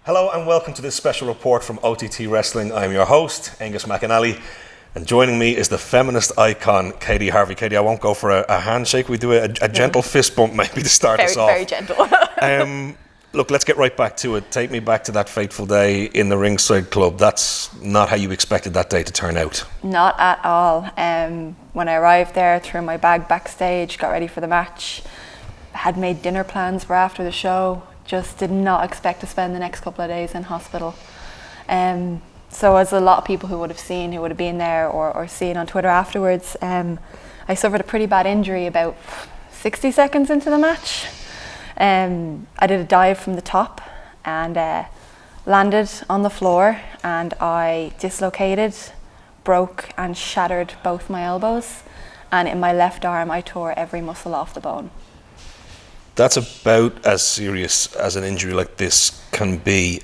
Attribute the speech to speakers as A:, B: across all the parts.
A: Hello and welcome to this special report from OTT Wrestling. I'm your host, Aonghus Og McAnally, and joining me is the feminist icon, Katey Harvey. Katey, I won't go for a handshake. We do a gentle fist bump maybe to start us off.
B: Very gentle.
A: Look, let's get right back to it. Take me back to that fateful day in the ringside club. That's not how you expected that day to turn out.
B: Not at all. When I arrived there, threw my bag backstage, got ready for the match, had made dinner plans for after the show. Just did not expect to spend the next couple of days in hospital. So as a lot of people who would have been there or seen on Twitter afterwards, I suffered a pretty bad injury about 60 seconds into the match. I did a dive from the top and landed on the floor, and I dislocated, broke and shattered both my elbows, and in my left arm I tore every muscle off the bone.
A: That's about as serious as an injury like this can be.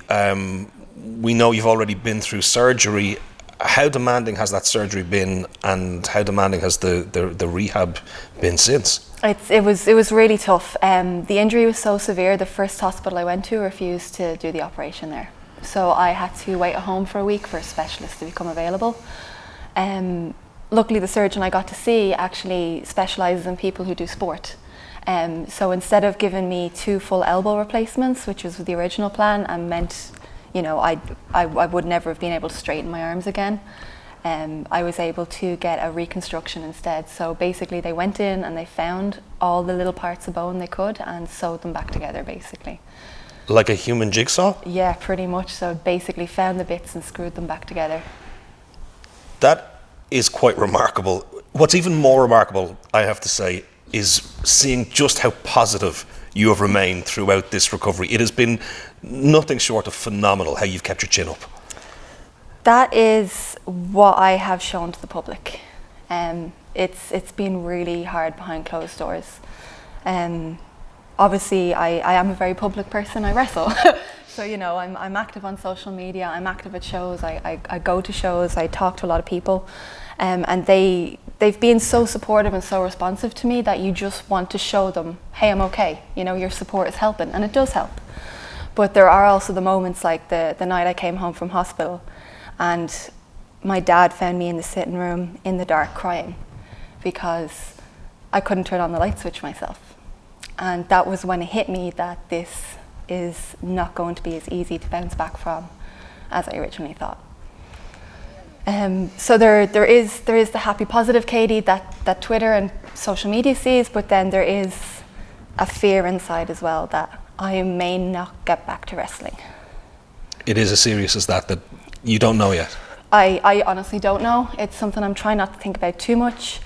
A: We know you've already been through surgery. How demanding has that surgery been, and how demanding has the rehab been since? It
B: was really tough. The injury was so severe, the first hospital I went to refused to do the operation there. So I had to wait at home for a week for a specialist to become available. Luckily the surgeon I got to see actually specialises in people who do sport. So instead of giving me 2 full elbow replacements, which was the original plan, and meant, I would never have been able to straighten my arms again, I was able to get a reconstruction instead. So basically they went in and they found all the little parts of bone they could and sewed them back together, basically.
A: Like a human jigsaw?
B: Yeah, pretty much. So basically found the bits and screwed them back together.
A: That is quite remarkable. What's even more remarkable, I have to say, is seeing just how positive you have remained throughout this recovery. It has been nothing short of phenomenal how you've kept your chin up.
B: That is what I have shown to the public. It's been really hard behind closed doors. Obviously, I am a very public person. I wrestle. So, I'm active on social media, I'm active at shows, I go to shows, I talk to a lot of people. And they've been so supportive and so responsive to me that you just want to show them, hey, I'm okay. Your support is helping, and it does help. But there are also the moments like the night I came home from hospital, and my dad found me in the sitting room in the dark crying because I couldn't turn on the light switch myself. And that was when it hit me that this is not going to be as easy to bounce back from as I originally thought. So there is the happy, positive Katey that Twitter and social media sees, but then there is a fear inside as well that I may not get back to wrestling.
A: It is as serious as that you don't know yet?
B: I honestly don't know. It's something I'm trying not to think about too much.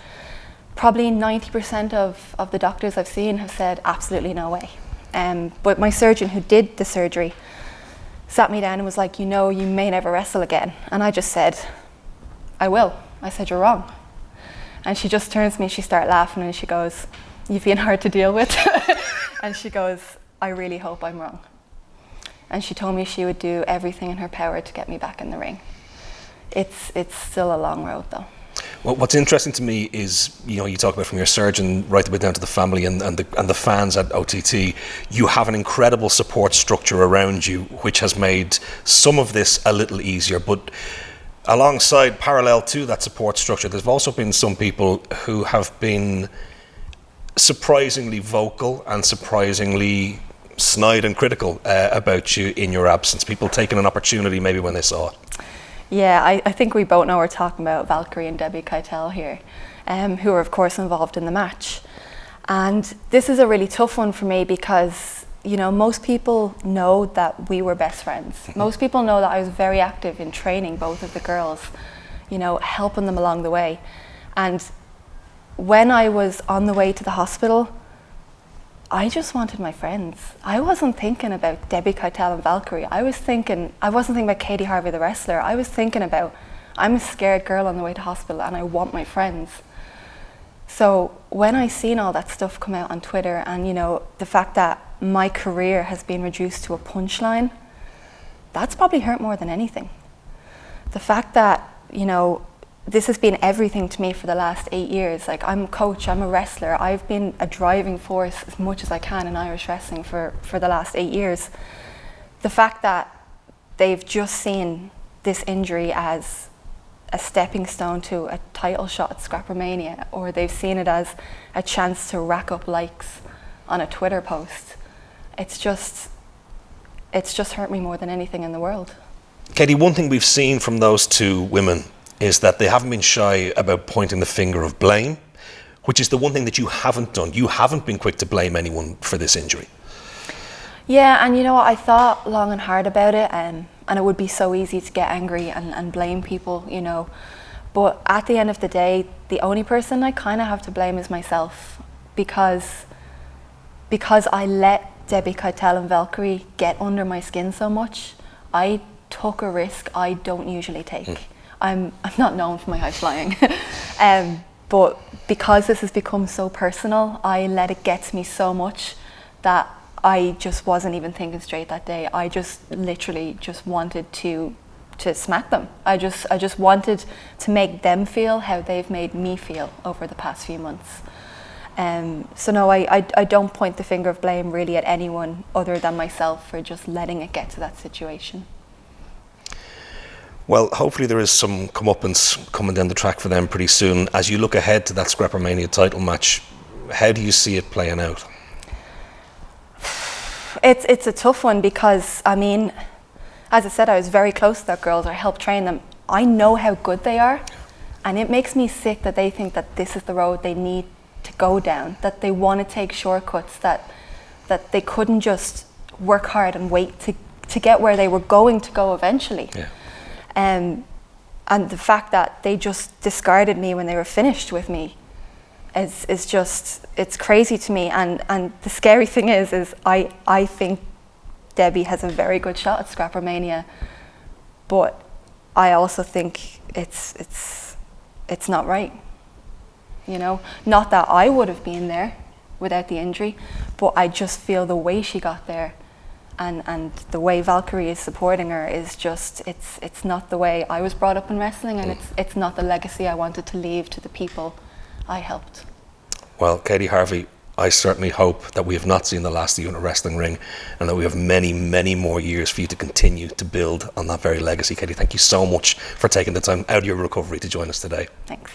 B: Probably 90% of the doctors I've seen have said absolutely no way. But my surgeon who did the surgery sat me down and was like, you may never wrestle again. And I just said, I will. I said, you're wrong. And she just turns to me, she started laughing and she goes, you've been hard to deal with. And she goes, I really hope I'm wrong. And she told me she would do everything in her power to get me back in the ring. It's still a long road though.
A: Well, what's interesting to me is, you talk about from your surgeon right the way down to the family and the fans at OTT, you have an incredible support structure around you, which has made some of this a little easier. But alongside, parallel to that support structure, there's also been some people who have been surprisingly vocal and surprisingly snide and critical about you in your absence. People taking an opportunity maybe when they saw it.
B: Yeah, I think we both know we're talking about Valkyrie and Debbie Keitel here, who are of course involved in the match. And this is a really tough one for me because, most people know that we were best friends. Most people know that I was very active in training both of the girls, helping them along the way. And when I was on the way to the hospital, I just wanted my friends. I wasn't thinking about Debbie Keitel and Valkyrie. I wasn't thinking about Katey Harvey the wrestler. I was thinking about, I'm a scared girl on the way to hospital and I want my friends. So when I seen all that stuff come out on Twitter and the fact that my career has been reduced to a punchline, that's probably hurt more than anything. The fact that, this has been everything to me for the last 8 years. Like, I'm a coach, I'm a wrestler. I've been a driving force as much as I can in Irish wrestling for the last 8 years. The fact that they've just seen this injury as a stepping stone to a title shot at Scrappermania, or they've seen it as a chance to rack up likes on a Twitter post. It's just hurt me more than anything in the world.
A: Katey, one thing we've seen from those two women is that they haven't been shy about pointing the finger of blame, which is the one thing that you haven't done. You haven't been quick to blame anyone for this injury.
B: Yeah, and you know what, I thought long and hard about it, and it would be so easy to get angry and blame people, you know. But at the end of the day, the only person I kind of have to blame is myself, because I let Debbie Keitel and Valkyrie get under my skin so much. I took a risk I don't usually take. I'm not known for my high flying, but because this has become so personal, I let it get to me so much that I just wasn't even thinking straight that day. I just literally just wanted to smack them. I just wanted to make them feel how they've made me feel over the past few months. So no, I don't point the finger of blame really at anyone other than myself for just letting it get to that situation.
A: Well, hopefully there is some comeuppance coming down the track for them pretty soon. As you look ahead to that Scrappermania title match, how do you see it playing out?
B: It's a tough one because, I mean, as I said, I was very close to that girls. I helped train them. I know how good they are, and it makes me sick that they think that this is the road they need to go down, that they want to take shortcuts, that they couldn't just work hard and wait to get where they were going to go eventually.
A: Yeah.
B: And the fact that they just discarded me when they were finished with me is just, it's crazy to me. And the scary thing is I think Debbie has a very good shot at Scrappermania, but I also think it's not right. You know, not that I would have been there without the injury, but I just feel the way she got there and the way Valkyrie is supporting her is just, it's not the way I was brought up in wrestling, and it's not the legacy I wanted to leave to the people I helped.
A: Well, Katey Harvey, I certainly hope that we have not seen the last of you in a wrestling ring, and that we have many, many more years for you to continue to build on that very legacy. Katey, thank you so much for taking the time out of your recovery to join us today.
B: Thanks.